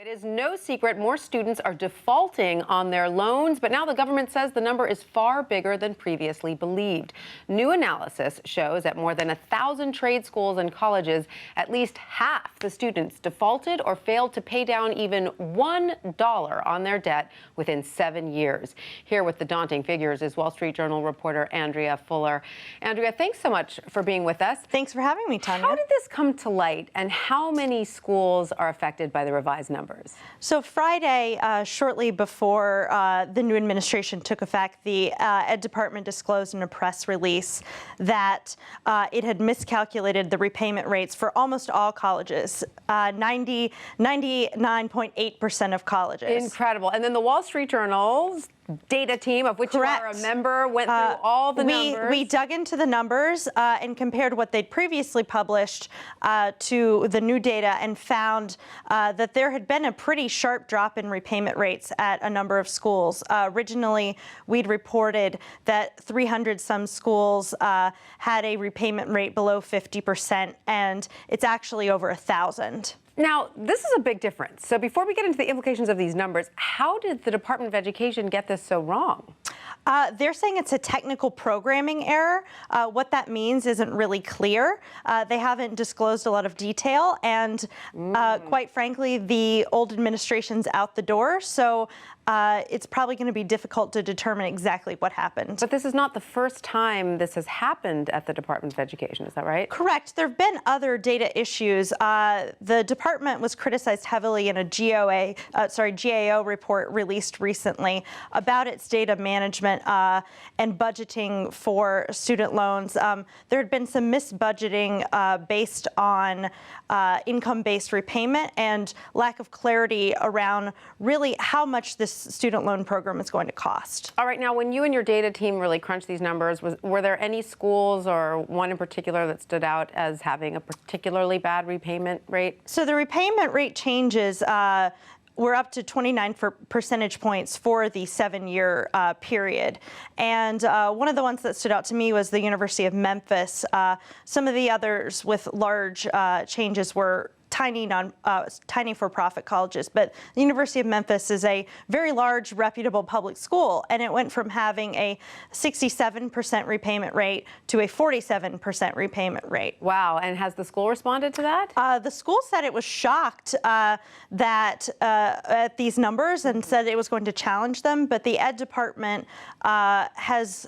It is no secret more students are defaulting on their loans, but now the government says the number is far bigger than previously believed. New analysis shows at more than 1,000 trade schools and colleges, at least half the students defaulted or failed to pay down even $1 on their debt within 7 years. Here with the daunting figures is Wall Street Journal reporter Andrea Fuller. Andrea, thanks so much for being with us. Thanks for having me, Tanya. How did this come to light, and how many schools are affected by the revised numbers? So Friday, shortly before the new administration took effect, the Ed Department disclosed in a press release that it had miscalculated the repayment rates for almost all colleges, 99.8% of colleges. Incredible. And then the Wall Street Journal's data team, of which Correct. You are a member, went through all the numbers. We dug into the numbers and compared what they'd previously published to the new data and found that there had been a pretty sharp drop in repayment rates at a number of schools. Originally, we'd reported that 300-some schools had a repayment rate below 50%, and it's actually over 1,000. Now, this is a big difference. So before we get into the implications of these numbers, how did the Department of Education get this so wrong? They're saying it's a technical programming error. What that means isn't really clear. They haven't disclosed a lot of detail, and quite frankly, the old administration's out the door, so it's probably going to be difficult to determine exactly what happened. But this is not the first time this has happened at the Department of Education, is that right? Correct. There have been other data issues. The department was criticized heavily in a GAO report released recently about its data management and budgeting for student loans. There had been some misbudgeting based on income-based repayment and lack of clarity around really how much this student loan program is going to cost. All right, now when you and your data team really crunched these numbers, were there any schools or one in particular that stood out as having a particularly bad repayment rate? So the repayment rate changes were up to 29 percentage points for the 7-year period. And one of the ones that stood out to me was the University of Memphis. Some of the others with large changes were tiny for-profit colleges, but the University of Memphis is a very large, reputable public school, and it went from having a 67% repayment rate to a 47% repayment rate. Wow, and has the school responded to that? The school said it was shocked at these numbers and said it was going to challenge them, but the Ed Department has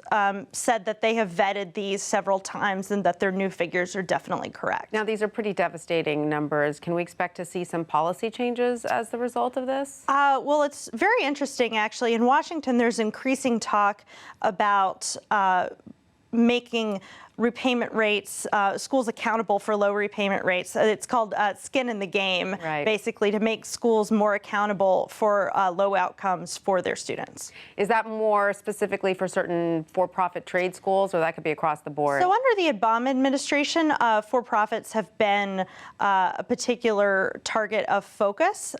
said that they have vetted these several times and that their new figures are definitely correct. Now, these are pretty devastating numbers. Can we expect to see some policy changes as the result of this? Well, it's very interesting, actually. In Washington, there's increasing talk about making repayment rates, schools accountable for low repayment rates. It's called skin in the game, right. Basically, to make schools more accountable for low outcomes for their students. Is that more specifically for certain for-profit trade schools, or that could be across the board? So under the Obama administration, for-profits have been a particular target of focus,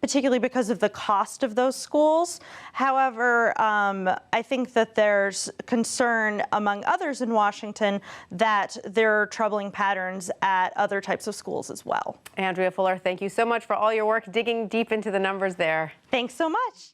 particularly because of the cost of those schools. However, I think that there's concern among others in Washington that there are troubling patterns at other types of schools as well. Andrea Fuller, thank you so much for all your work digging deep into the numbers there. Thanks so much.